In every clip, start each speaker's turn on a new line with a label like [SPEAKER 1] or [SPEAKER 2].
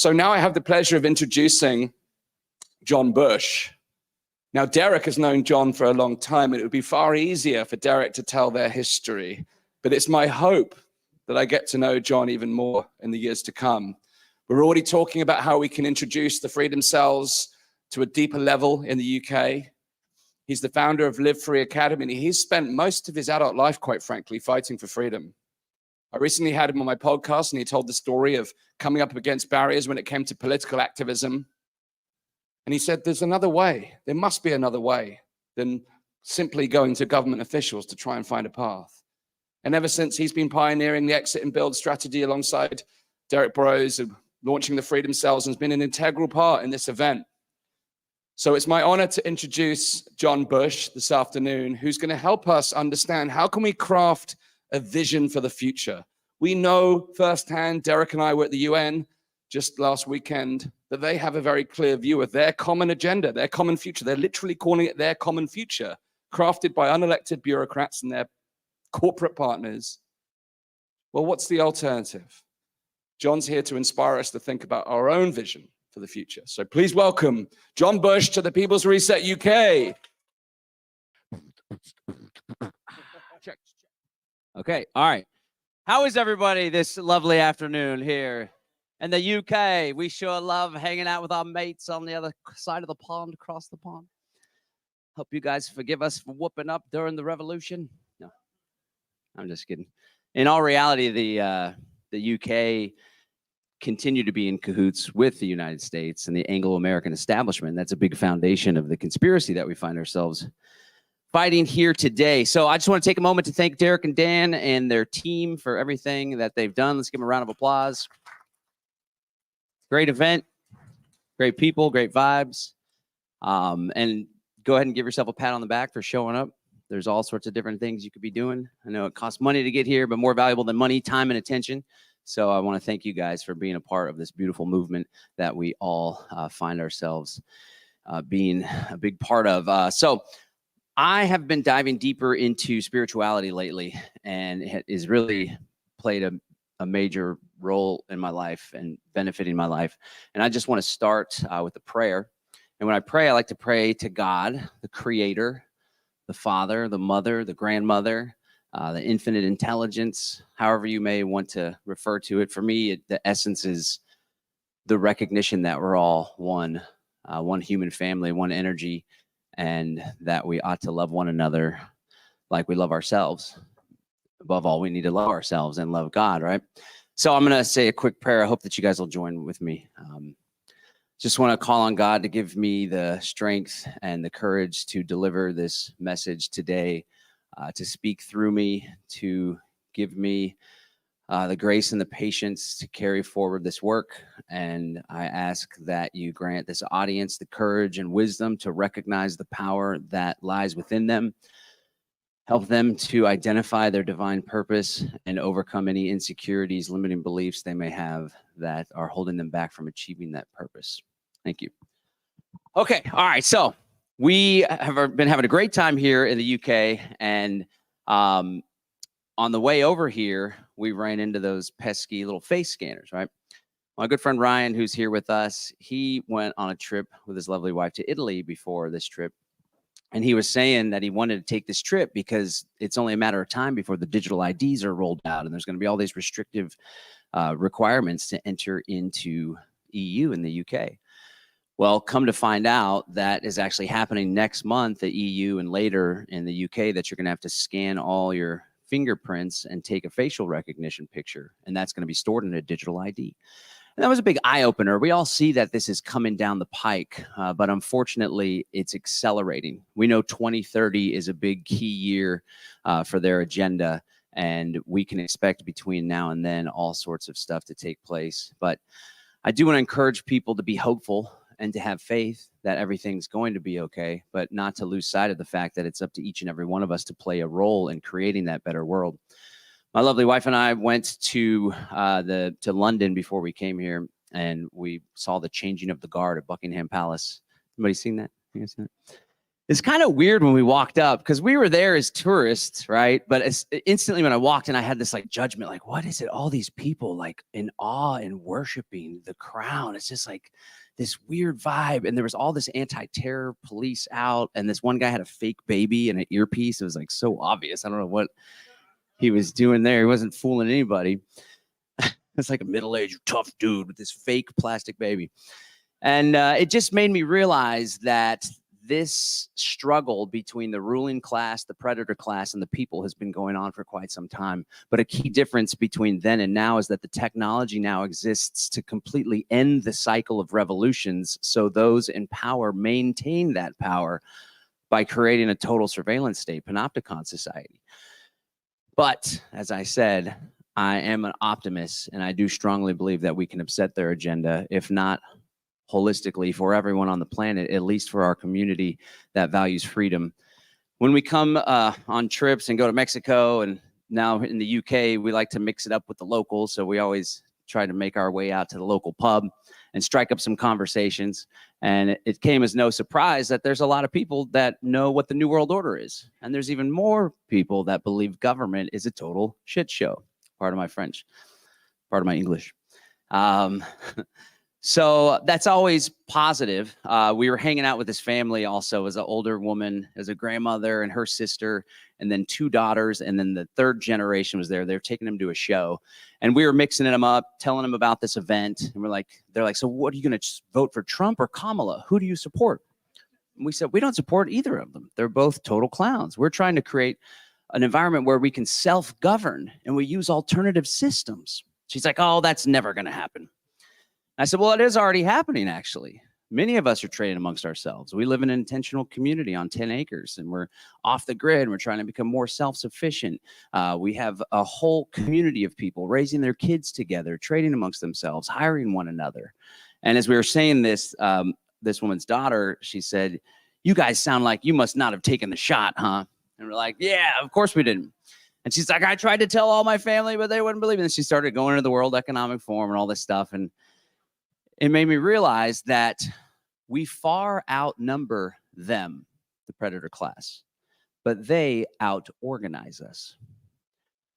[SPEAKER 1] So now I have the pleasure of introducing John Bush. Now, Derek has known John for a long time, and it would be far easier for Derek to tell their history. But it's my hope that I get to know John even more in the years to come. We're already talking about how we can introduce the freedom cells to a deeper level in the UK. He's the founder of livefree.academy, and he's spent most of his adult life, quite frankly, fighting for freedom. I recently had him on my podcast, and he told the story of coming up against barriers when it came to political activism. And he said, there's another way. There must be another way than simply going to government officials to try and find a path. And ever since, he's been pioneering the exit and build strategy alongside Derek Burrows, launching the Freedom Cells, and has been an integral part in this event. So it's my honor to introduce John Bush this afternoon, who's going to help us understand how can we craft a vision for the future. We know firsthand, Derek and I were at the UN just last weekend, that they have a very clear view of their common agenda, their common future. They're literally calling it their common future, crafted by unelected bureaucrats and their corporate partners. Well, what's the alternative? John's here to inspire us to think about our own vision for the future. So please welcome John Bush to the People's Reset UK.
[SPEAKER 2] Okay, all right. How is everybody this lovely afternoon here in the UK? We sure love hanging out with our mates on the other side of the pond, across the pond. Hope you guys forgive us for whooping up during the revolution. No, I'm just kidding. In all reality, the UK continue to be in cahoots with the United States and the Anglo-American establishment. That's a big foundation of the conspiracy that we find ourselves fighting here today. So I just want to take a moment to thank Derek and Dan and their team for everything that they've done. Let's give them a round of applause. Great event, great people, great vibes. And go ahead and give yourself a pat on the back for showing up. There's all sorts of different things you could be doing. I know it costs money to get here, but more valuable than money, time and attention. So I want to thank you guys for being a part of this beautiful movement that we all find ourselves being a big part of. So I have been diving deeper into spirituality lately, and it has really played a major role in my life and benefiting my life. And I just want to start with a prayer. And when I pray, I like to pray to God, the Creator, the Father, the Mother, the Grandmother, the infinite intelligence, however you may want to refer to it. For me, the essence is the recognition that we're all one human family, one energy, and that we ought to love one another like we love ourselves. Above all, we need to love ourselves and love God, right? So I'm going to say a quick prayer. I hope that you guys will join with me. Just want to call on God to give me the strength and the courage to deliver this message today, to speak through me, to give me the grace and the patience to carry forward this work. And I ask that you grant this audience the courage and wisdom to recognize the power that lies within them. Help them to identify their divine purpose and overcome any insecurities, limiting beliefs they may have that are holding them back from achieving that purpose. Thank you. Okay, all right. So we have been having a great time here in the UK, and on the way over here, we ran into those pesky little face scanners, right? My good friend Ryan, who's here with us, he went on a trip with his lovely wife to Italy before this trip. And he was saying that he wanted to take this trip because it's only a matter of time before the digital IDs are rolled out. And there's going to be all these restrictive requirements to enter into EU in the UK. Well, come to find out, that is actually happening next month, the EU, and later in the UK, that you're going to have to scan all your fingerprints and take a facial recognition picture. And that's going to be stored in a digital ID. And that was a big eye-opener. We all see that this is coming down the pike, but unfortunately, it's accelerating. We know 2030 is a big key year for their agenda, and we can expect between now and then all sorts of stuff to take place. But I do want to encourage people to be hopeful and to have faith that everything's going to be okay, but not to lose sight of the fact that it's up to each and every one of us to play a role in creating that better world. My lovely wife and I went to London before we came here, and we saw the changing of the guard at Buckingham Palace. Anybody seen that? You guys seen that? It's kind of weird when we walked up because we were there as tourists, right? But instantly when I walked in, I had this like judgment, like, what is it? All these people like in awe and worshiping the crown. It's just like this weird vibe. And there was all this anti-terror police out. And this one guy had a fake baby and an earpiece. It was like so obvious. I don't know what he was doing there. He wasn't fooling anybody. It's like a middle-aged tough dude with this fake plastic baby. And it just made me realize that this struggle between the ruling class, the predator class, and the people has been going on for quite some time. But a key difference between then and now is that the technology now exists to completely end the cycle of revolutions, so those in power maintain that power by creating a total surveillance state, panopticon society. But as I said, I am an optimist, and I do strongly believe that we can upset their agenda, if not holistically for everyone on the planet, at least for our community that values freedom. When we come on trips and go to Mexico, and now in the UK, we like to mix it up with the locals. So we always try to make our way out to the local pub and strike up some conversations. And it came as no surprise that there's a lot of people that know what the New World Order is. And there's even more people that believe government is a total shit show. Part of my French, part of my English. So that's always positive. We were hanging out with this family also as an older woman, as a grandmother and her sister, and then 2 daughters. And then the 3rd generation was there. They were taking them to a show, and we were mixing them up, telling them about this event. And they're like, so what are you going to vote for, Trump or Kamala? Who do you support? And we said, we don't support either of them. They're both total clowns. We're trying to create an environment where we can self-govern and we use alternative systems. She's like, oh, that's never going to happen. I said, well, it is already happening, actually. Many of us are trading amongst ourselves. We live in an intentional community on 10 acres, and we're off the grid. And we're trying to become more self-sufficient. We have a whole community of people raising their kids together, trading amongst themselves, hiring one another. And as we were saying this, this woman's daughter, she said, you guys sound like you must not have taken the shot, huh? And we're like, yeah, of course we didn't. And she's like, I tried to tell all my family, but they wouldn't believe it. And she started going to the World Economic Forum and all this stuff. And it made me realize that we far outnumber them, the predator class, but they out-organize us.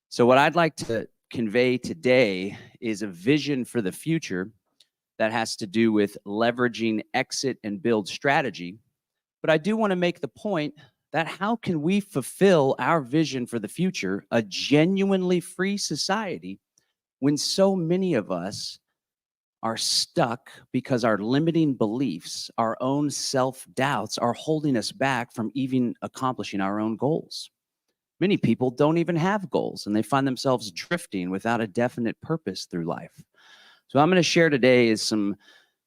[SPEAKER 2] So what I'd like to convey today is a vision for the future that has to do with leveraging exit and build strategy. But I do want to make the point that how can we fulfill our vision for the future, a genuinely free society, when so many of us are stuck because our limiting beliefs, our own self-doubts are holding us back from even accomplishing our own goals. Many people don't even have goals, and they find themselves drifting without a definite purpose through life. So I'm going to share today is some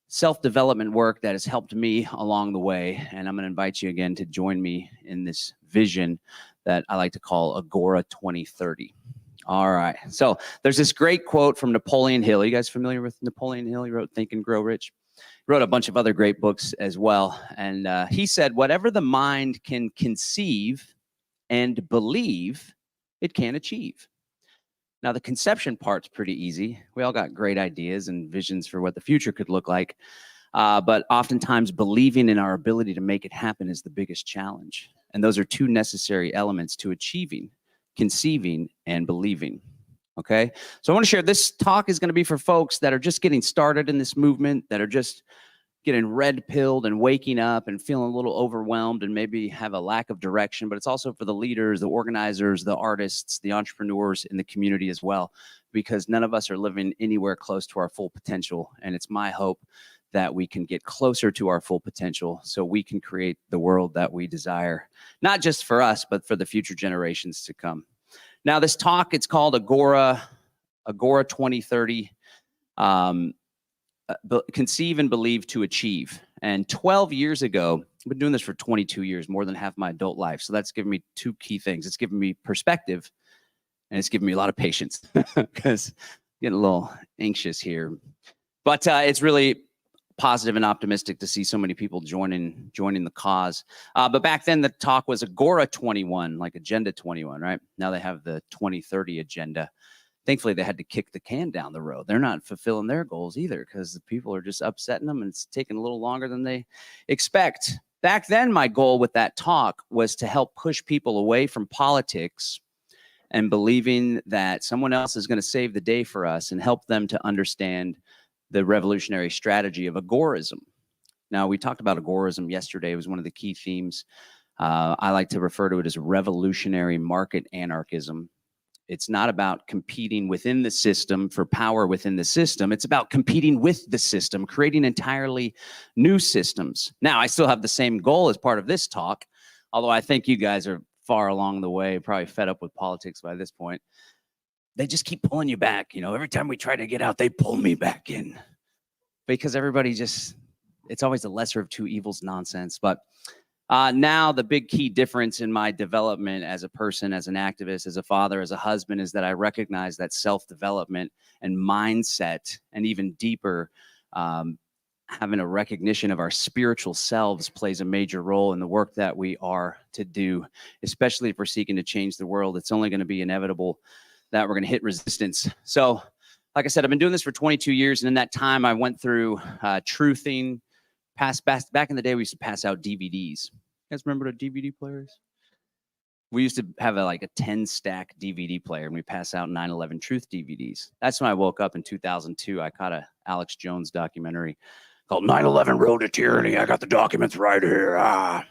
[SPEAKER 2] self-development work that has helped me along the way, and I'm going to invite you again to join me in this vision that I like to call Agora 2030. All right. So there's this great quote from Napoleon Hill. You guys familiar with Napoleon Hill? He wrote Think and Grow Rich. He wrote a bunch of other great books as well. And he said, whatever the mind can conceive and believe, it can achieve. Now, the conception part's pretty easy. We all got great ideas and visions for what the future could look like. But oftentimes believing in our ability to make it happen is the biggest challenge. And those are 2 necessary elements to achieving: conceiving and believing. Okay, so I want to share this talk is going to be for folks that are just getting started in this movement, that are just getting red-pilled and waking up and feeling a little overwhelmed and maybe have a lack of direction. But it's also for the leaders, the organizers, the artists, the entrepreneurs in the community as well, because none of us are living anywhere close to our full potential. And it's my hope that we can get closer to our full potential so we can create the world that we desire, not just for us, but for the future generations to come. Now, this talk, it's called Agora 2030, Conceive and Believe to Achieve. And 12 years ago, I've been doing this for 22 years, more than half my adult life. So that's given me 2 key things. It's given me perspective, and it's given me a lot of patience because I'm getting a little anxious here. But it's really positive and optimistic to see so many people joining the cause. But back then the talk was Agora 21, like Agenda 21, right? Now they have the 2030 agenda. Thankfully, they had to kick the can down the road. They're not fulfilling their goals either because the people are just upsetting them, and it's taking a little longer than they expect. Back then, my goal with that talk was to help push people away from politics and believing that someone else is going to save the day for us and help them to understand the revolutionary strategy of agorism. Now, we talked about agorism yesterday. It was one of the key themes. I like to refer to it as revolutionary market anarchism. It's not about competing within the system for power within the system. It's about competing with the system, creating entirely new systems. Now, I still have the same goal as part of this talk, although I think you guys are far along the way, probably fed up with politics by this point. They just keep pulling you back. You know, every time we try to get out, they pull me back in because everybody just, it's always the lesser of two evils nonsense. But now the big key difference in my development as a person, as an activist, as a father, as a husband, is that I recognize that self-development and mindset, and even deeper, having a recognition of our spiritual selves plays a major role in the work that we are to do, especially if we're seeking to change the world. It's only going to be inevitable that we're going to hit resistance. So, like I said, I've been doing this for 22 years, and in that time, I went through truthing. Back in the day, we used to pass out DVDs. You guys remember the DVD players? We used to have like a 10-stack DVD player, and we pass out 9/11 Truth DVDs. That's when I woke up in 2002. I caught a Alex Jones documentary called 9/11 Road to Tyranny. I got the documents right here.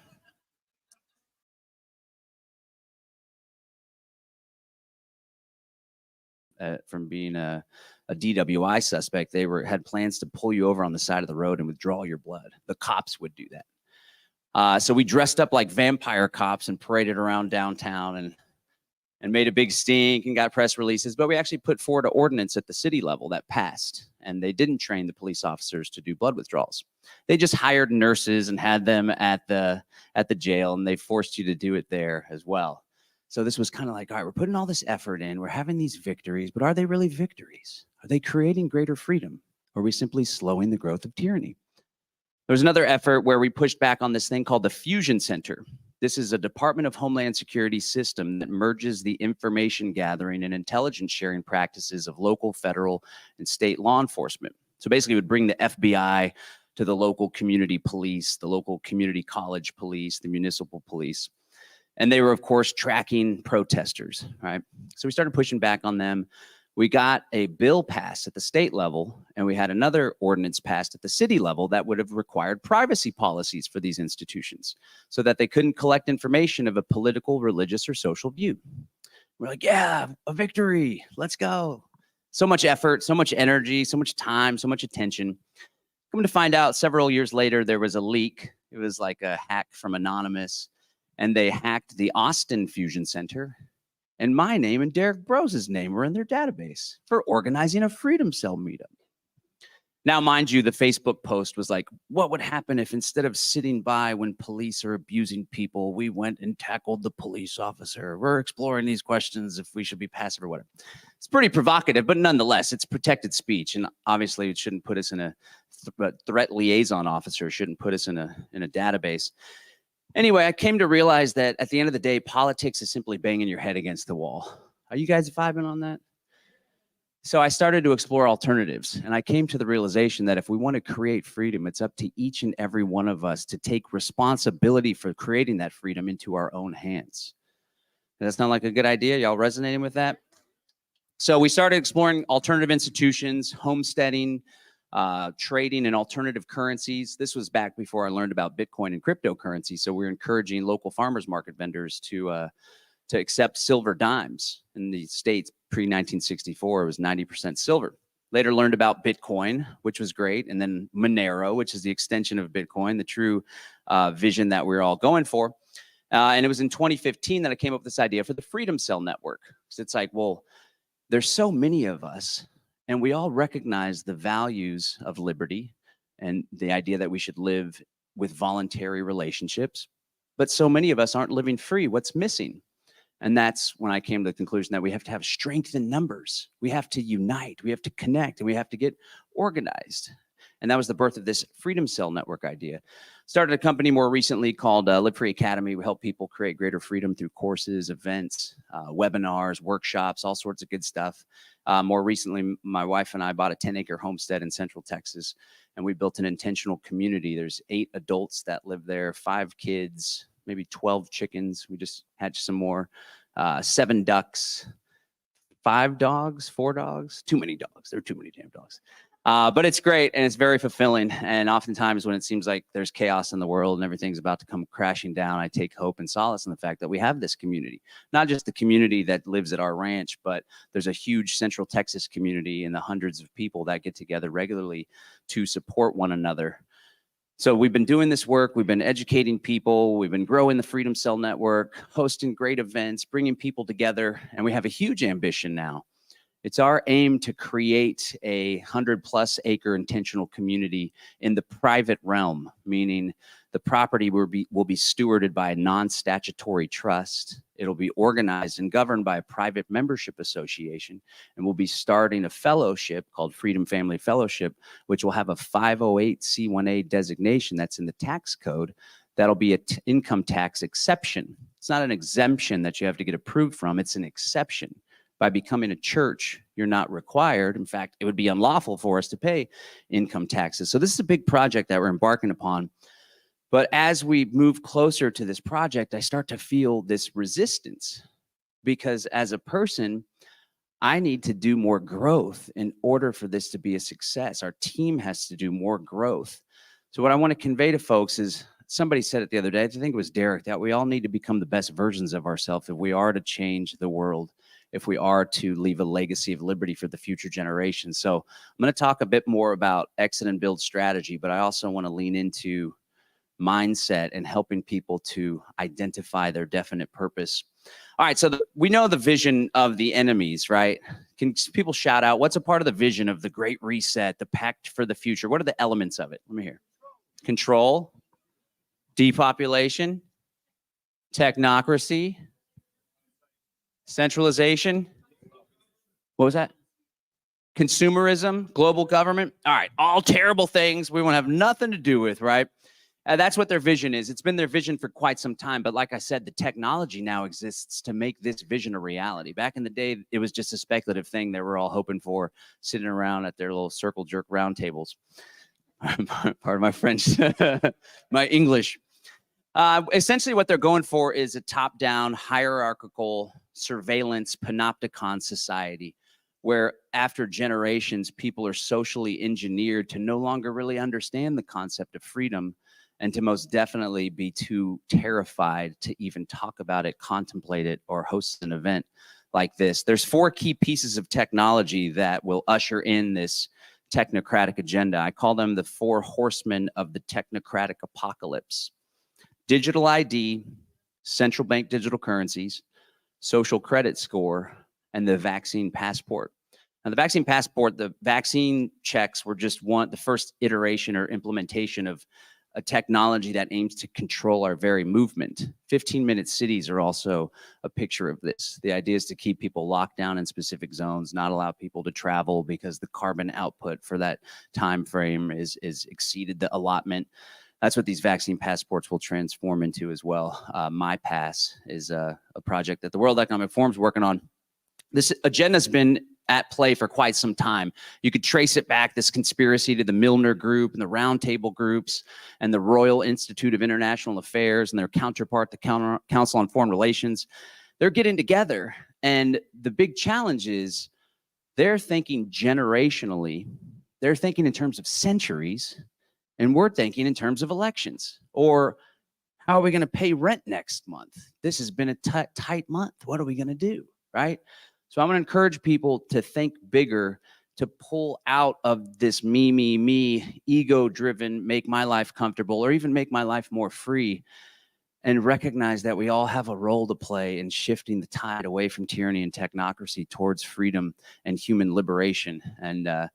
[SPEAKER 2] From being a DWI suspect, they had plans to pull you over on the side of the road and withdraw your blood. The cops would do that. So we dressed up like vampire cops and paraded around downtown and made a big stink and got press releases. But we actually put forward an ordinance at the city level that passed, and they didn't train the police officers to do blood withdrawals. They just hired nurses and had them at the jail, and they forced you to do it there as well. So this was kind of like, all right, we're putting all this effort in, we're having these victories, but are they really victories? Are they creating greater freedom? Or are we simply slowing the growth of tyranny? There's another effort where we pushed back on this thing called the Fusion Center. This is a Department of Homeland Security system that merges the information gathering and intelligence sharing practices of local, federal, and state law enforcement. So basically it would bring the FBI to the local community police, the local community college police, the municipal police. And they were, of course, tracking protesters, right? So we started pushing back on them. We got a bill passed at the state level, and we had another ordinance passed at the city level that would have required privacy policies for these institutions so that they couldn't collect information of a political, religious, or social view. We're like, yeah, a victory, let's go. So much effort, so much energy, so much time, so much attention. Come to find out, several years later, there was a leak. It was like a hack from Anonymous, and they hacked the Austin Fusion Center, and my name and Derek Brose's name were in their database for organizing a Freedom Cell meetup. Now, mind you, the Facebook post was like, what would happen if instead of sitting by when police are abusing people, we went and tackled the police officer? We're exploring these questions if we should be passive or whatever. It's pretty provocative, but nonetheless, it's protected speech. And obviously it shouldn't put us in a threat liaison officer, shouldn't put us in a database. Anyway, I came to realize that at the end of the day, politics is simply banging your head against the wall. Are you guys vibing on that? So I started to explore alternatives, and I came to the realization that if we want to create freedom, it's up to each and every one of us to take responsibility for creating that freedom into our own hands. Does that sound like a good idea? Y'all resonating with that? So we started exploring alternative institutions, homesteading, trading in alternative currencies. This was back before I learned about Bitcoin and cryptocurrency. So we're encouraging local farmers market vendors to accept silver dimes. In the States, pre-1964, it was 90% silver. Later learned about Bitcoin, which was great. And then Monero, which is the extension of Bitcoin, the true vision that we're all going for. And it was in 2015 that I came up with this idea for the Freedom Cell Network. So it's like, well, there's so many of us, and we all recognize the values of liberty and the idea that we should live with voluntary relationships. But so many of us aren't living free. What's missing? And that's when I came to the conclusion that we have to have strength in numbers. We have to unite, we have to connect, and we have to get organized. And that was the birth of this Freedom Cell Network idea. Started a company more recently called Live Free Academy. We help people create greater freedom through courses, events, webinars, workshops, all sorts of good stuff. More recently, my wife and I bought a 10-acre homestead in Central Texas, and we built an intentional community. There's 8 adults that live there, 5 kids, maybe 12 chickens. We just hatched some more, 7 ducks, 5 dogs, 4 dogs, too many dogs. There are too many damn dogs. But it's great and it's very fulfilling. And oftentimes when it seems like there's chaos in the world and everything's about to come crashing down, I take hope and solace in the fact that we have this community, not just the community that lives at our ranch, but there's a huge Central Texas community and the hundreds of people that get together regularly to support one another. So we've been doing this work. We've been educating people. We've been growing the Freedom Cell Network, hosting great events, bringing people together. And we have a huge ambition now. It's our aim to create a 100+ acre intentional community in the private realm, meaning the property will be stewarded by a non-statutory trust. It'll be organized and governed by a private membership association, and we'll be starting a fellowship called Freedom Family Fellowship, which will have a 508c1a designation that's in the tax code. That'll be an income tax exception. It's not an exemption that you have to get approved from, it's an exception. By becoming a church, you're not required. In fact, it would be unlawful for us to pay income taxes. So this is a big project that we're embarking upon. But as we move closer to this project, I start to feel this resistance because as a person, I need to do more growth in order for this to be a success. Our team has to do more growth. So what I want to convey to folks is, somebody said it the other day, I think it was Derek, that we all need to become the best versions of ourselves if we are to change the world, if we are to leave a legacy of liberty for the future generations. So I'm going to talk a bit more about exit and build strategy, but I also want to lean into mindset and helping people to identify their definite purpose. All right, so we know the vision of the enemies, right? Can people shout out, what's a part of the vision of the Great Reset, the Pact for the Future? What are the elements of it? Let me hear. Control, depopulation, technocracy, centralization. What was that? Consumerism, global government. All right, all terrible things we want to have nothing to do with, right? That's what their vision is. It's been their vision for quite some time. But like I said, the technology now exists to make this vision a reality. Back in the day, it was just a speculative thing they were all hoping for, sitting around at their little circle jerk round tables. Pardon my French, my English. Essentially what they're going for is a top-down hierarchical surveillance panopticon society where after generations, people are socially engineered to no longer really understand the concept of freedom and to most definitely be too terrified to even talk about it, contemplate it, or host an event like this. There's 4 key pieces of technology that will usher in this technocratic agenda. I call them the 4 horsemen of the technocratic apocalypse. Digital ID, central bank digital currencies, social credit score, and the vaccine passport. Now, the vaccine passport, the vaccine checks were just the first iteration or implementation of a technology that aims to control our very movement. 15-minute cities are also a picture of this. The idea is to keep people locked down in specific zones, not allow people to travel because the carbon output for that time frame is exceeded the allotment. That's what these vaccine passports will transform into as well. MyPass is a project that the World Economic Forum is working on. This agenda's been at play for quite some time. You could trace it back, this conspiracy, to the Milner Group and the Roundtable groups and the Royal Institute of International Affairs and their counterpart, the Council on Foreign Relations. They're getting together, and the big challenge is they're thinking generationally. They're thinking in terms of centuries, and we're thinking in terms of elections. Or how are we going to pay rent next month? This has been a tight month. What are we going to do, right? So I'm going to encourage people to think bigger, to pull out of this me, ego-driven, make my life comfortable, or even make my life more free, and recognize that we all have a role to play in shifting the tide away from tyranny and technocracy towards freedom and human liberation. And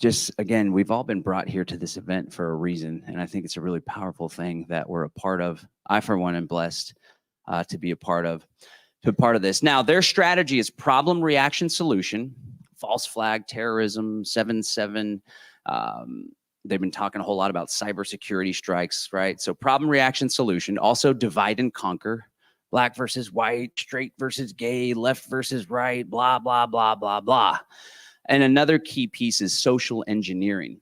[SPEAKER 2] just, again, we've all been brought here to this event for a reason, and I think it's a really powerful thing that we're a part of. I, for one, am blessed to be a part of this. Now, their strategy is problem, reaction, solution, false flag, terrorism, 7/7, They've been talking a whole lot about cybersecurity strikes, right? So problem, reaction, solution, also divide and conquer, black versus white, straight versus gay, left versus right, blah, blah, blah, blah, blah. And another key piece is social engineering.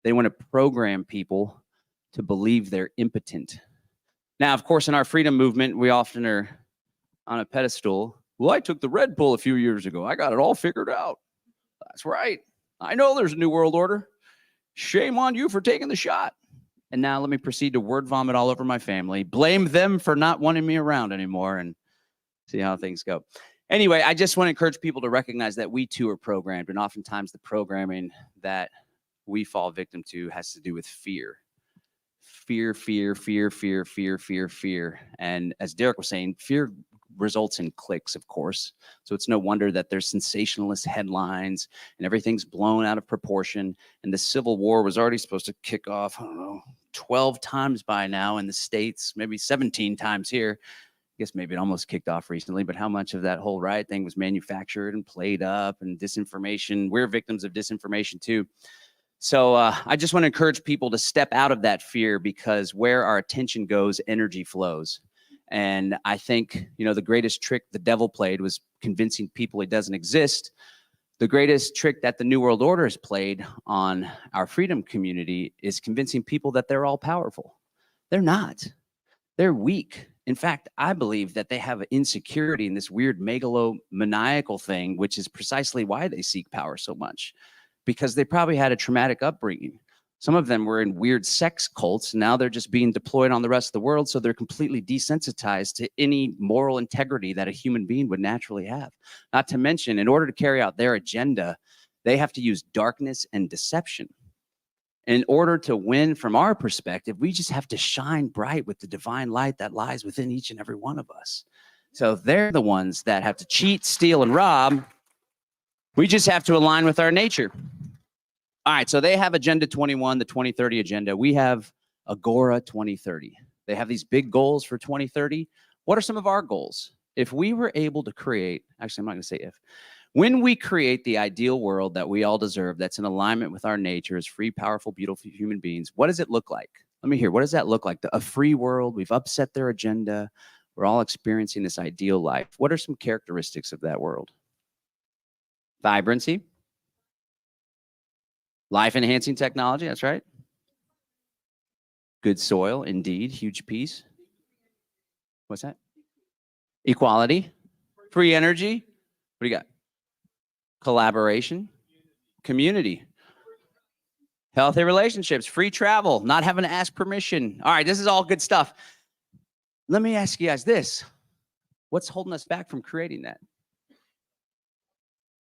[SPEAKER 2] They want to program people to believe they're impotent. Now, of course, in our freedom movement, we often are on a pedestal. Well, I took the Red Pill a few years ago. I got it all figured out. That's right. I know there's a new world order. Shame on you for taking the shot. And now let me proceed to word vomit all over my family, blame them for not wanting me around anymore, and see how things go. Anyway, I just want to encourage people to recognize that we too are programmed, and oftentimes the programming that we fall victim to has to do with fear. Fear, fear, fear, fear, fear, fear, fear. And as Derek was saying, fear results in clicks, of course. So it's no wonder that there's sensationalist headlines and everything's blown out of proportion. And the Civil War was already supposed to kick off, I don't know, 12 times by now in the States, maybe 17 times here. I guess maybe it almost kicked off recently, but how much of that whole riot thing was manufactured and played up, and disinformation? We're victims of disinformation too. So I just want to encourage people to step out of that fear, because where our attention goes, energy flows. And I think, you know, the greatest trick the devil played was convincing people it doesn't exist. The greatest trick that the New World Order has played on our freedom community is convincing people that they're all powerful. They're not. They're weak. In fact, I believe that they have an insecurity in this weird megalomaniacal thing, which is precisely why they seek power so much, because they probably had a traumatic upbringing. Some of them were in weird sex cults. Now they're just being deployed on the rest of the world, so they're completely desensitized to any moral integrity that a human being would naturally have. Not to mention, in order to carry out their agenda, they have to use darkness and deception. In order to win from our perspective, we just have to shine bright with the divine light that lies within each and every one of us. So they're the ones that have to cheat, steal, and rob. We just have to align with our nature. All right, so they have Agenda 21, the 2030 agenda. We have Agora 2030. They have these big goals for 2030. What are some of our goals? If we were able to create, actually, I'm not going to say if, when we create the ideal world that we all deserve, that's in alignment with our nature as free, powerful, beautiful human beings, what does it look like? Let me hear, what does that look like? A free world, we've upset their agenda, we're all experiencing this ideal life. What are some characteristics of that world? Vibrancy, life-enhancing technology, that's right. Good soil, indeed, huge piece. What's that? Equality, free energy. What do you got? Collaboration, community, healthy relationships, free travel, not having to ask permission. All right, this is all good stuff. Let me ask you guys this. What's holding us back from creating that?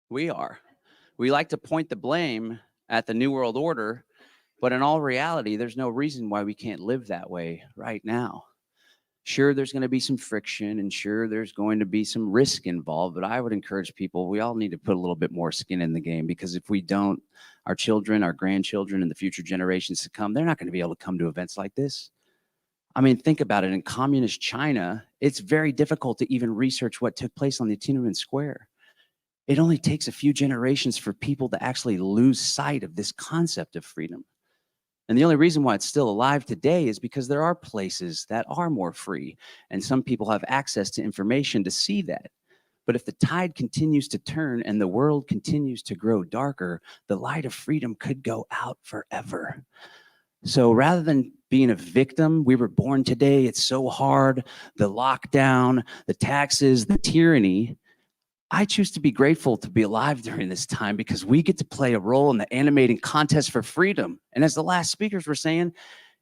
[SPEAKER 2] We are. We like to point the blame at the New World Order, but in all reality, there's no reason why we can't live that way right now. Sure, there's going to be some friction, and sure, there's going to be some risk involved, but I would encourage people, we all need to put a little bit more skin in the game, because if we don't, our children, our grandchildren, and the future generations to come, they're not going to be able to come to events like this. I mean, think about it. In communist China, it's very difficult to even research what took place on the Tiananmen Square. It only takes a few generations for people to actually lose sight of this concept of freedom. And the only reason why it's still alive today is because there are places that are more free, and some people have access to information to see that. But if the tide continues to turn and the world continues to grow darker, the light of freedom could go out forever. So rather than being a victim, we were born today, it's so hard, the lockdown, the taxes, the tyranny, I choose to be grateful to be alive during this time, because we get to play a role in the animating contest for freedom. And as the last speakers were saying,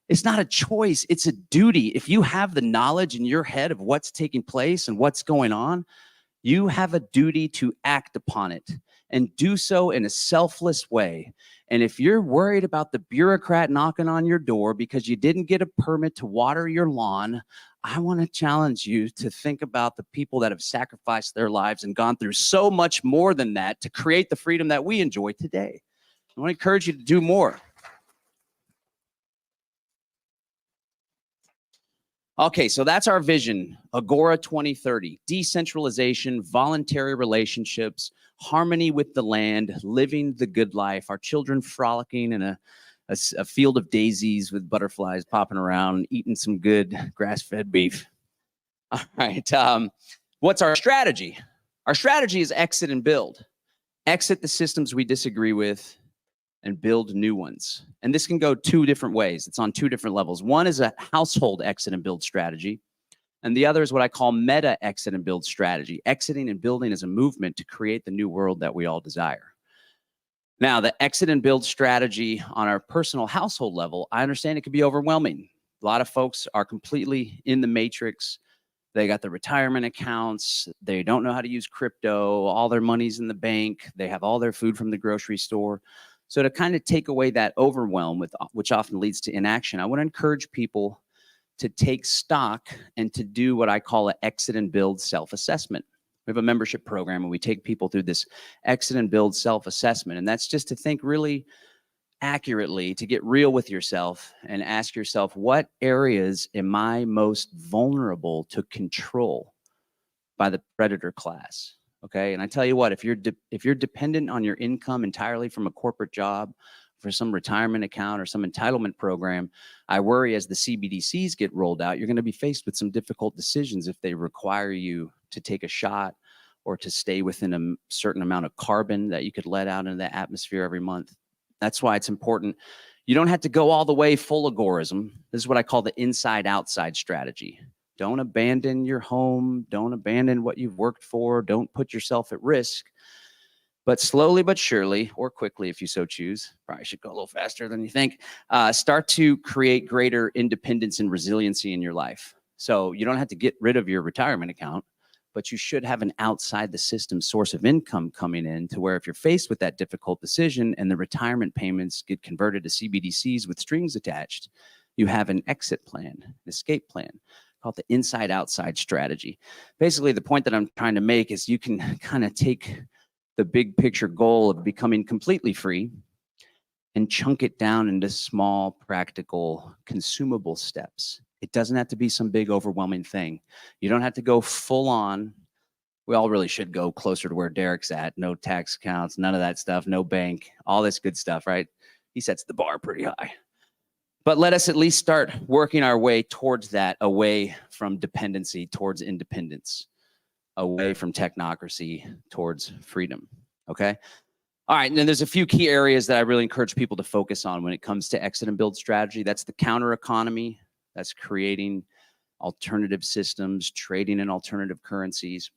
[SPEAKER 2] it's not a choice, it's a duty. If you have the knowledge in your head of what's taking place and what's going on, you have a duty to act upon it and do so in a selfless way. And if you're worried about the bureaucrat knocking on your door because you didn't get a permit to water your lawn, I want to challenge you to think about the people that have sacrificed their lives and gone through so much more than that to create the freedom that we enjoy today. I want to encourage you to do more. Okay, so that's our vision, Agora 2030, decentralization, voluntary relationships, harmony with the land, living the good life, our children frolicking in a a field of daisies with butterflies popping around, eating some good grass-fed beef. All right. What's our strategy? Our strategy is exit and build. Exit the systems we disagree with and build new ones. And this can go two different ways. It's on two different levels. One is a household exit and build strategy. And the other is what I call meta exit and build strategy. Exiting and building as a movement to create the new world that we all desire. Now, the exit and build strategy on our personal household level, I understand it can be overwhelming. A lot of folks are completely in the matrix. They got the retirement accounts. They don't know how to use crypto. All their money's in the bank. They have all their food from the grocery store. So to kind of take away that overwhelm, which often leads to inaction, I want to encourage people to take stock and to do what I call an exit and build self-assessment. We have a membership program and we take people through this exit and build self-assessment. And that's just to think really accurately, to get real with yourself and ask yourself, what areas am I most vulnerable to control by the predator class? Okay, and I tell you what, if you're dependent on your income entirely from a corporate job, for some retirement account or some entitlement program, I worry as the CBDCs get rolled out, you're going to be faced with some difficult decisions if they require you to take a shot or to stay within a certain amount of carbon that you could let out into the atmosphere every month. That's why it's important. You don't have to go all the way full agorism. This is what I call the inside-outside strategy. Don't abandon your home. Don't abandon what you've worked for. Don't put yourself at risk. But slowly but surely, or quickly if you so choose, probably should go a little faster than you think, start to create greater independence and resiliency in your life. So you don't have to get rid of your retirement account, but you should have an outside the system source of income coming in to where if you're faced with that difficult decision and the retirement payments get converted to CBDCs with strings attached, you have an exit plan, an escape plan, called the inside-outside strategy. Basically, the point that I'm trying to make is you can kind of take the big picture goal of becoming completely free and chunk it down into small, practical, consumable steps. It doesn't have to be some big, overwhelming thing. You don't have to go full on. We all really should go closer to where Derek's at. No tax accounts, none of that stuff, no bank, all this good stuff, right? He sets the bar pretty high. But let us at least start working our way towards that, away from dependency towards independence, away from technocracy towards freedom, okay? All right, and then there's a few key areas that I really encourage people to focus on when it comes to exit and build strategy. That's the counter economy. That's creating alternative systems, trading in alternative currencies,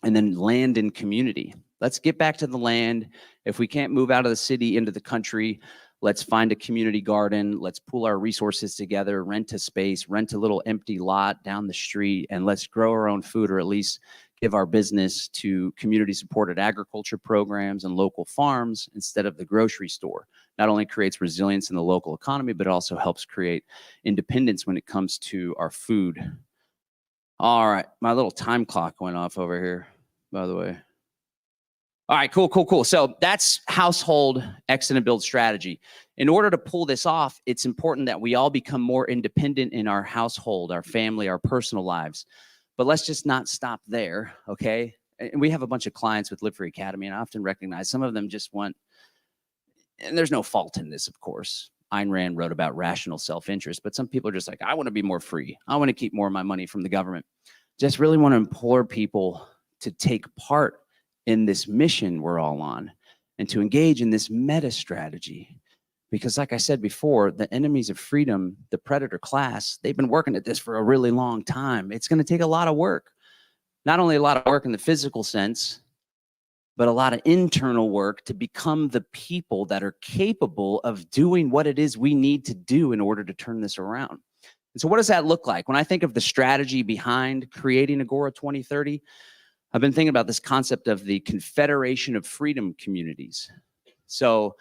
[SPEAKER 2] and then land and community. Let's get back to the land. If we can't move out of the city into the country, let's find a community garden. Let's pool our resources together, rent a space, rent a little empty lot down the street, and let's grow our own food, or at least give our business to community-supported agriculture programs and local farms instead of the grocery store. Not only creates resilience in the local economy, but it also helps create independence when it comes to our food. All right, my little time clock went off over here, by the way. All right, cool. So that's household exit and build strategy. In order to pull this off, it's important that we all become more independent in our household, our family, our personal lives. But let's just not stop there, okay? And we have a bunch of clients with Live Free Academy, and I often recognize some of them just want, and there's no fault in this, of course. Ayn Rand wrote about rational self-interest, but some people are just like, I want to be more free. I want to keep more of my money from the government. Just really want to implore people to take part in this mission we're all on and to engage in this meta strategy. Because like I said before, the enemies of freedom, the predator class, they've been working at this for a really long time. It's going to take a lot of work. Not only a lot of work in the physical sense, but a lot of internal work to become the people that are capable of doing what it is we need to do in order to turn this around. And so what does that look like? When I think of the strategy behind creating Agora 2030, I've been thinking about this concept of the Confederation of Freedom Communities. So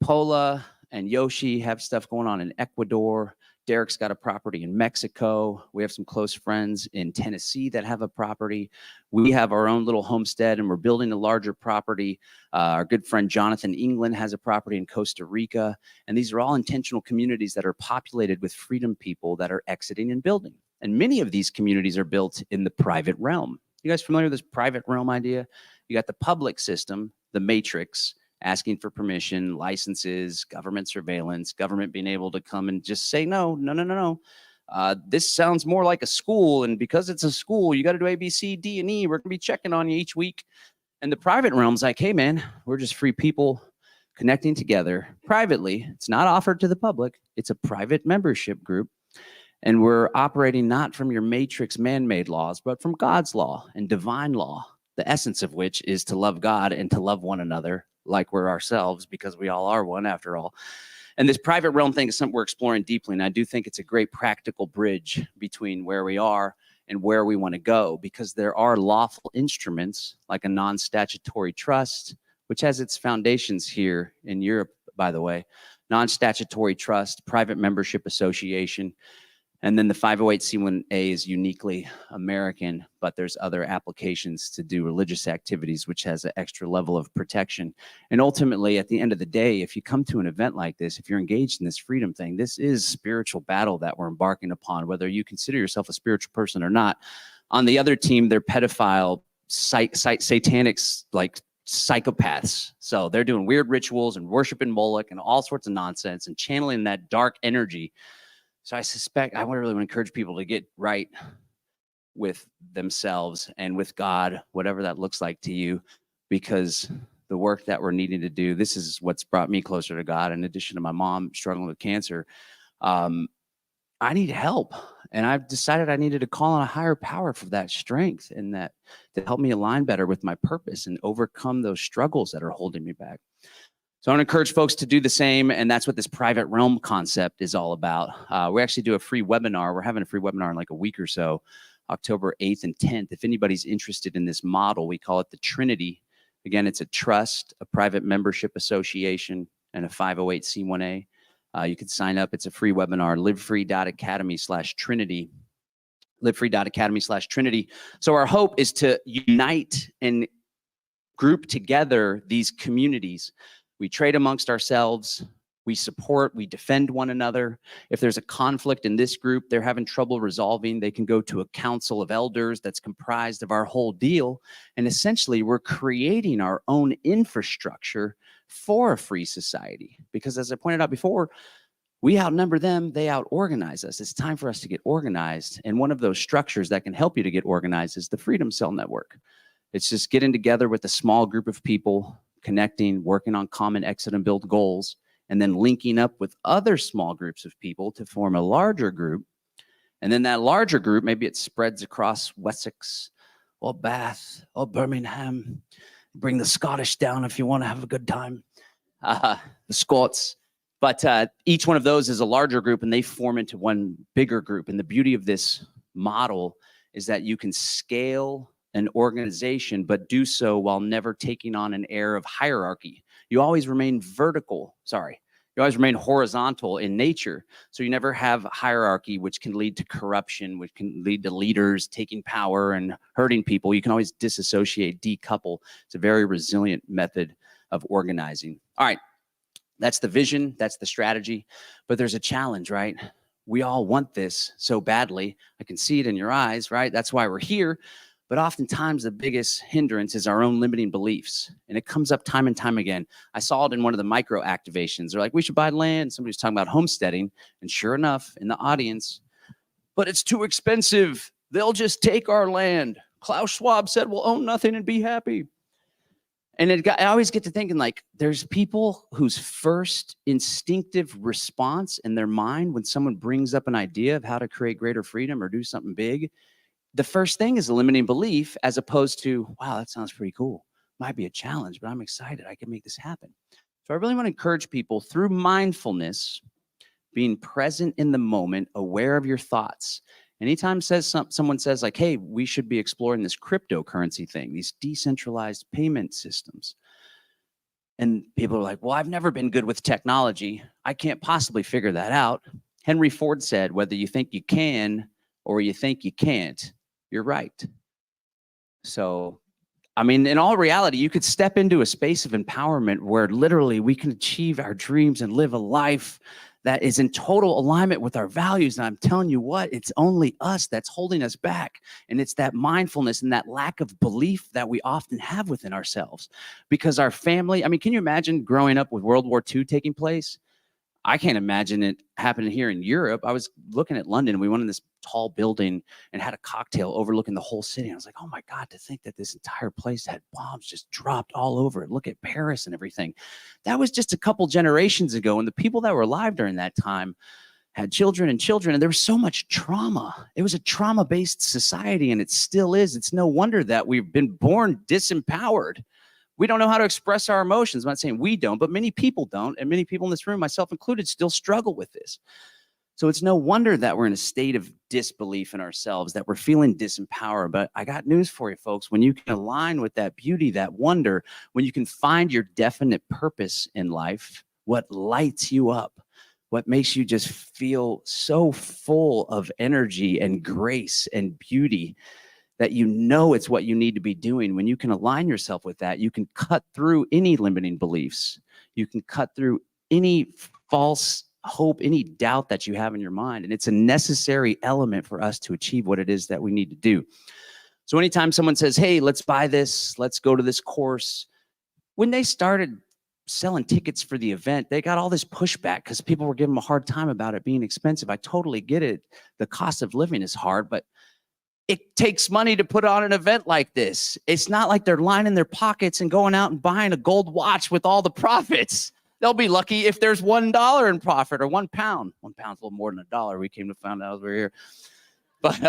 [SPEAKER 2] Paula and Yoshi have stuff going on in Ecuador. Derek's got a property in Mexico. We have some close friends in Tennessee that have a property. We have our own little homestead and we're building a larger property. Our good friend Jonathan England has a property in Costa Rica. And these are all intentional communities that are populated with freedom people that are exiting and building. And many of these communities are built in the private realm. You guys familiar with this private realm idea? You got the public system, the matrix, asking for permission, licenses, government surveillance, government being able to come and just say, no. This sounds more like a school. And because it's a school, you got to do A, B, C, D, and E. We're going to be checking on you each week. And the private realm's like, hey, man, we're just free people connecting together privately. It's not offered to the public. It's a private membership group. And we're operating not from your matrix man-made laws, but from God's law and divine law, the essence of which is to love God and to love one another like we're ourselves, because we all are one after all. And this private realm thing is something we're exploring deeply. And I do think it's a great practical bridge between where we are and where we want to go, because there are lawful instruments like a non-statutory trust, which has its foundations here in Europe, by the way, non-statutory trust, private membership association. And then the 508c1a is uniquely American, but there's other applications to do religious activities, which has an extra level of protection. And ultimately, at the end of the day, if you come to an event like this, if you're engaged in this freedom thing, this is spiritual battle that we're embarking upon, whether you consider yourself a spiritual person or not. On the other team, they're pedophile, satanic, like psychopaths. So they're doing weird rituals and worshiping Moloch and all sorts of nonsense and channeling that dark energy. So I suspect I really want to encourage people to get right with themselves and with God, whatever that looks like to you, because the work that we're needing to do, this is what's brought me closer to God. In addition to my mom struggling with cancer, I need help. And I've decided I needed to call on a higher power for that strength and that to help me align better with my purpose and overcome those struggles that are holding me back. So I want to encourage folks to do the same, and that's what this private realm concept is all about. We actually do a free webinar. We're having a free webinar in like a week or so, October 8th and 10th. If anybody's interested in this model, we call it the Trinity. Again, it's a trust, a private membership association, and a 508c1a. You can sign up. It's a free webinar, livefree.academy/Trinity. livefree.academy/Trinity. So our hope is to unite and group together these communities. We trade amongst ourselves, we support, we defend one another. If there's a conflict in this group they're having trouble resolving, they can go to a council of elders that's comprised of our whole deal. And essentially, we're creating our own infrastructure for a free society. Because as I pointed out before, we outnumber them, they out-organize us. It's time for us to get organized. And one of those structures that can help you to get organized is the Freedom Cell Network. It's just getting together with a small group of people, connecting, working on common exit and build goals, and then linking up with other small groups of people to form a larger group. And then that larger group, maybe it spreads across Wessex or Bath or Birmingham. Bring the Scottish down if you want to have a good time, the Scots. But each one of those is a larger group, and they form into one bigger group. And the beauty of this model is that you can scale an organization, but do so while never taking on an air of hierarchy. You always remain you always remain horizontal in nature. So you never have hierarchy, which can lead to corruption, which can lead to leaders taking power and hurting people. You can always disassociate, decouple. It's a very resilient method of organizing. All right, that's the vision, that's the strategy, but there's a challenge, right? We all want this so badly. I can see it in your eyes, right? That's why we're here. But oftentimes the biggest hindrance is our own limiting beliefs. And it comes up time and time again. I saw it in one of the micro activations. They're like, we should buy land. Somebody's talking about homesteading. And sure enough, in the audience, but it's too expensive. They'll just take our land. Klaus Schwab said, we'll own nothing and be happy. And I always get to thinking, like, there's people whose first instinctive response in their mind when someone brings up an idea of how to create greater freedom or do something big, the first thing is a limiting belief, as opposed to, wow, that sounds pretty cool. Might be a challenge, but I'm excited. I can make this happen. So I really want to encourage people through mindfulness, being present in the moment, aware of your thoughts. Anytime someone says like, hey, we should be exploring this cryptocurrency thing, these decentralized payment systems. And people are like, well, I've never been good with technology. I can't possibly figure that out. Henry Ford said, whether you think you can or you think you can't, you're right. So, I mean, in all reality, you could step into a space of empowerment where literally we can achieve our dreams and live a life that is in total alignment with our values. And I'm telling you what, it's only us that's holding us back. And it's that mindfulness and that lack of belief that we often have within ourselves. Because our family, I mean, can you imagine growing up with World War II taking place? I can't imagine it happening here in Europe. I was looking at London. We went in this tall building and had a cocktail overlooking the whole city. I was like, oh my God, to think that this entire place had bombs just dropped all over it. Look at Paris and everything. That was just a couple generations ago. And the people that were alive during that time had children, and there was so much trauma. It was a trauma-based society, and it still is. It's no wonder that we've been born disempowered. We don't know how to express our emotions. I'm not saying we don't, but many people don't. And many people in this room, myself included, still struggle with this. So it's no wonder that we're in a state of disbelief in ourselves, that we're feeling disempowered. But I got news for you, folks. When you can align with that beauty, that wonder, when you can find your definite purpose in life, what lights you up, what makes you just feel so full of energy and grace and beauty, that you know it's what you need to be doing. When you can align yourself with that, you can cut through any limiting beliefs. You can cut through any false hope, any doubt that you have in your mind. And it's a necessary element for us to achieve what it is that we need to do. So anytime someone says, hey, let's buy this, let's go to this course, when they started selling tickets for the event, they got all this pushback because people were giving them a hard time about it being expensive. I totally get it. The cost of living is hard, but it takes money to put on an event like this. It's not like they're lining their pockets and going out and buying a gold watch with all the profits. They'll be lucky if there's $1 in profit or £1. £1 a little more than $1. We came to find out as we're here. But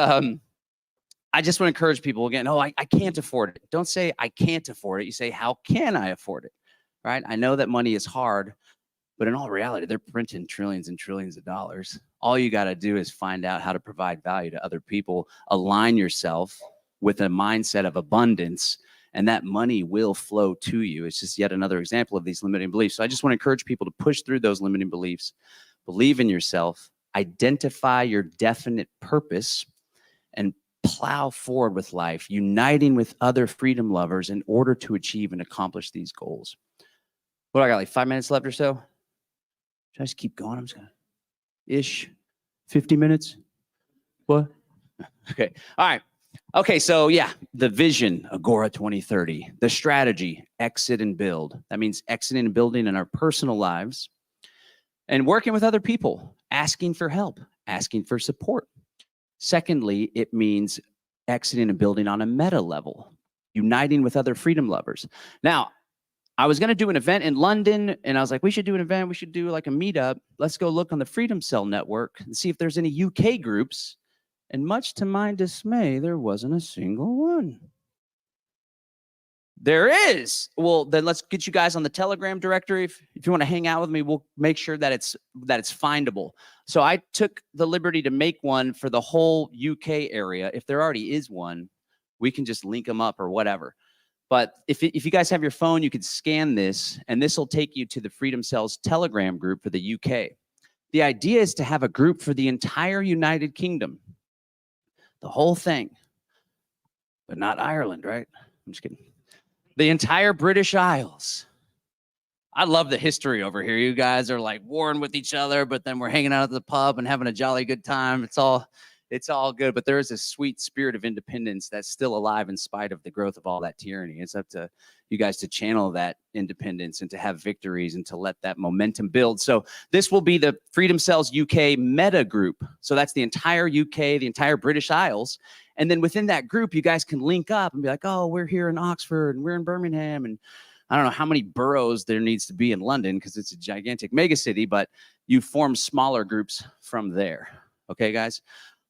[SPEAKER 2] I just want to encourage people again, oh, I can't afford it. Don't say I can't afford it. You say, how can I afford it? Right? I know that money is hard, but in all reality, they're printing trillions and trillions of dollars. All you got to do is find out how to provide value to other people, align yourself with a mindset of abundance, and that money will flow to you. It's just yet another example of these limiting beliefs. So I just want to encourage people to push through those limiting beliefs, believe in yourself, identify your definite purpose, and plow forward with life, uniting with other freedom lovers in order to achieve and accomplish these goals. What do I got, like 5 minutes left or so? Should I just keep going? I'm just gonna, 50 minutes? What? Okay, all right. Okay, so yeah, the vision, Agora 2030, the strategy, exit and build. That means exiting and building in our personal lives and working with other people, asking for help, asking for support. Secondly, it means exiting and building on a meta level, uniting with other freedom lovers. Now, I was going to do an event in London, and I was like, we should do an event. We should do like a meetup. Let's go look on the Freedom Cell network and see if there's any UK groups. And much to my dismay, there wasn't a single one. There is. Well, then let's get you guys on the Telegram directory. If you want to hang out with me, we'll make sure that it's findable. So I took the liberty to make one for the whole UK area. If there already is one, we can just link them up or whatever. But if you guys have your phone, you could scan this, and this will take you to the Freedom Cells Telegram group for the UK. The idea is to have a group for the entire United Kingdom, the whole thing, but not Ireland, right? I'm just kidding. The entire British Isles. I love the history over here. You guys are like warring with each other, but then we're hanging out at the pub and having a jolly good time. It's all good, but there is a sweet spirit of independence that's still alive in spite of the growth of all that tyranny. It's up to you guys to channel that independence and to have victories and to let that momentum build. So this will be the Freedom Cells UK meta group. So that's the entire UK, the entire British Isles. And then within that group, you guys can link up and be like, oh, we're here in Oxford and we're in Birmingham. And I don't know how many boroughs there needs to be in London because it's a gigantic megacity, but you form smaller groups from there. Okay, guys?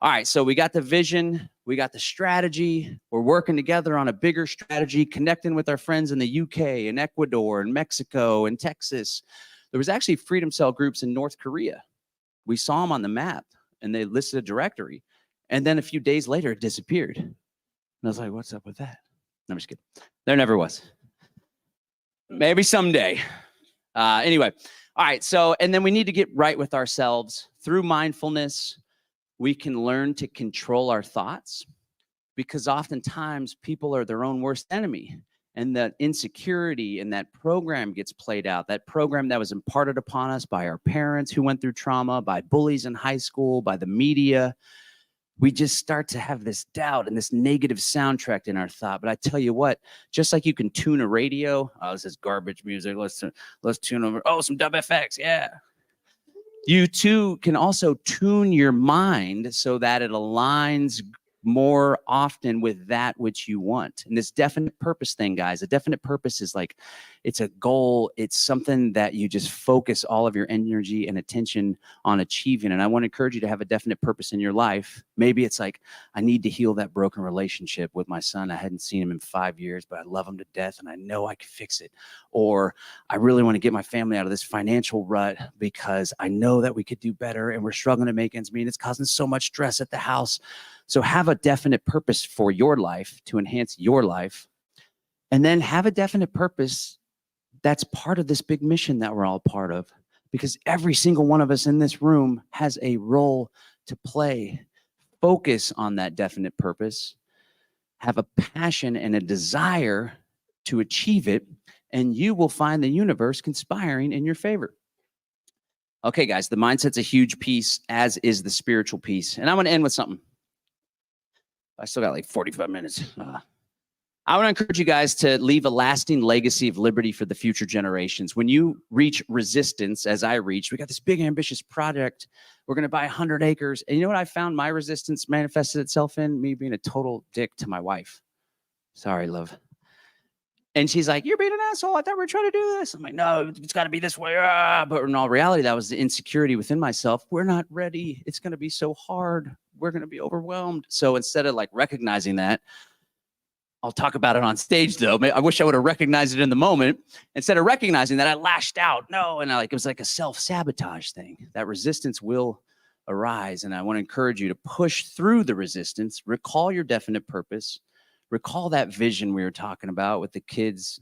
[SPEAKER 2] All right, so we got the vision, we got the strategy, we're working together on a bigger strategy, connecting with our friends in the UK and Ecuador and Mexico and Texas. There was actually Freedom Cell groups in North Korea. We saw them on the map and they listed a directory. And then a few days later, it disappeared. And I was like, what's up with that? No, I'm just kidding. There never was. Maybe someday. Anyway, all right, so, and then we need to get right with ourselves through mindfulness. We can learn to control our thoughts because oftentimes people are their own worst enemy. and that insecurity and that program gets played out, that program that was imparted upon us by our parents who went through trauma, by bullies in high school, by the media, we just start to have this doubt and this negative soundtrack in our thought. But I tell you what, just like you can tune a radio, oh, this is garbage music, let's tune over, oh, some WFX, yeah. You too can also tune your mind so that it aligns more often with that which you want. And this definite purpose thing, guys, a definite purpose is like, it's a goal. It's something that you just focus all of your energy and attention on achieving. And I want to encourage you to have a definite purpose in your life. Maybe it's like, I need to heal that broken relationship with my son. I hadn't seen him in 5 years, but I love him to death and I know I can fix it. Or I really want to get my family out of this financial rut because I know that we could do better and we're struggling to make ends meet. It's causing so much stress at the house. So have a definite purpose for your life to enhance your life, and then have a definite purpose that's part of this big mission that we're all part of, because every single one of us in this room has a role to play. Focus on that definite purpose, have a passion and a desire to achieve it, and you will find the universe conspiring in your favor. Okay, guys, the mindset's a huge piece, as is the spiritual piece. And I'm going to end with something. I still got like 45 minutes. I want to encourage you guys to leave a lasting legacy of liberty for the future generations. When you reach resistance, as I reached, we got this big ambitious project. We're going to buy 100 acres. And you know what I found my resistance manifested itself in? Me being a total dick to my wife. Sorry, love. And she's like, you're being an asshole. I thought we were trying to do this. I'm like, no, it's got to be this way. But in all reality, that was the insecurity within myself. We're not ready. It's going to be so hard. We're going to be overwhelmed. So instead of like recognizing that, I'll talk about it on stage though. I wish I would have recognized it in the moment. Instead of recognizing that, I lashed out. No, and it was like a self-sabotage thing. That resistance will arise. And I want to encourage you to push through the resistance, recall your definite purpose, recall that vision we were talking about with the kids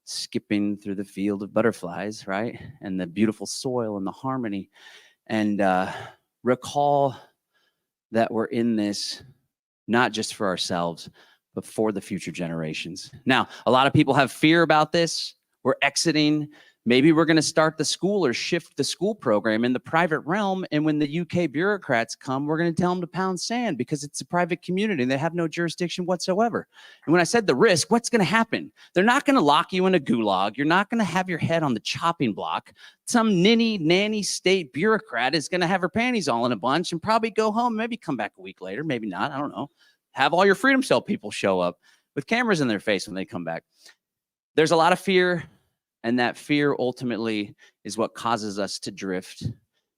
[SPEAKER 2] skipping through the field of butterflies, right? And the beautiful soil and the harmony. And recall that we're in this not just for ourselves, but for the future generations. Now, a lot of people have fear about this. We're exiting. Maybe we're going to start the school or shift the school program in the private realm. And when the UK bureaucrats come, we're going to tell them to pound sand because it's a private community and they have no jurisdiction whatsoever. And when I said the risk, what's going to happen? They're not going to lock you in a gulag. You're not going to have your head on the chopping block. Some nanny state bureaucrat is going to have her panties all in a bunch and probably go home, maybe come back a week later, maybe not, I don't know. Have all your Freedom Cell people show up with cameras in their face when they come back. There's a lot of fear. And that fear ultimately is what causes us to drift.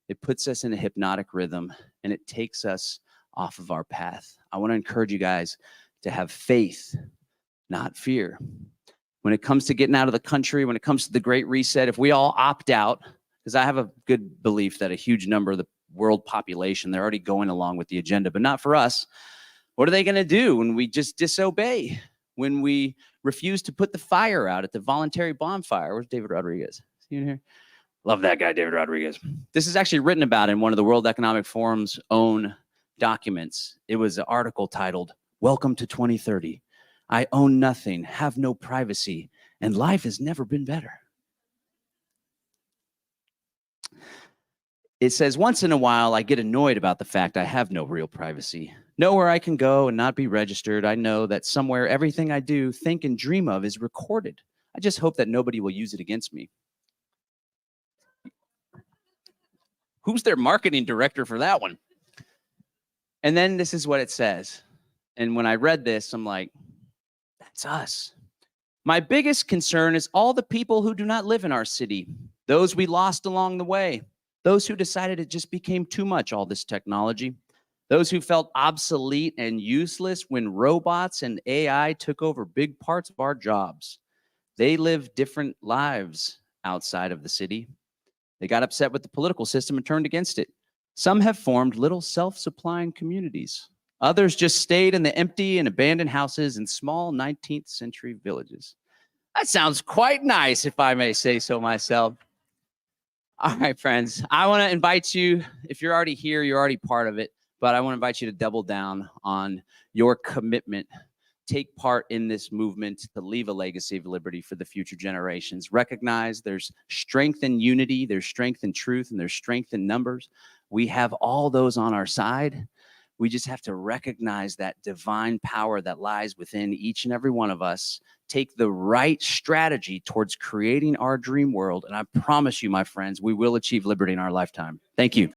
[SPEAKER 2] It puts us in a hypnotic rhythm and it takes us off of our path. I want to encourage you guys to have faith, not fear. When it comes to getting out of the country, when it comes to the Great Reset, if we all opt out, because I have a good belief that a huge number of the world population, they're already going along with the agenda, but not for us. What are they going to do when we just disobey? When we refuse to put the fire out at the voluntary bonfire? Where's David Rodriguez? Is he in here? Love that guy, David Rodriguez. This is actually written about in one of the World Economic Forum's own documents. It was an article titled, "Welcome to 2030. I own nothing, have no privacy, and life has never been better." It says, once in a while, I get annoyed about the fact I have no real privacy. Nowhere I can go and not be registered. I know that somewhere everything I do, think, and dream of is recorded. I just hope that nobody will use it against me. Who's their marketing director for that one? And then this is what it says. And when I read this, I'm like, that's us. My biggest concern is all the people who do not live in our city, those we lost along the way. Those who decided it just became too much, all this technology. Those who felt obsolete and useless when robots and AI took over big parts of our jobs. They live different lives outside of the city. They got upset with the political system and turned against it. Some have formed little self-supplying communities. Others just stayed in the empty and abandoned houses in small 19th century villages. That sounds quite nice, if I may say so myself. All right, friends, I want to invite you, if you're already here, you're already part of it, but I want to invite you to double down on your commitment take part in this movement to leave a legacy of liberty for the future generations. Recognize there's strength in unity, there's strength in truth, and there's strength in numbers. We have all those on our side. We just have to recognize that divine power that lies within each and every one of us, take the right strategy towards creating our dream world, and I promise you, my friends, we will achieve liberty in our lifetime. Thank you.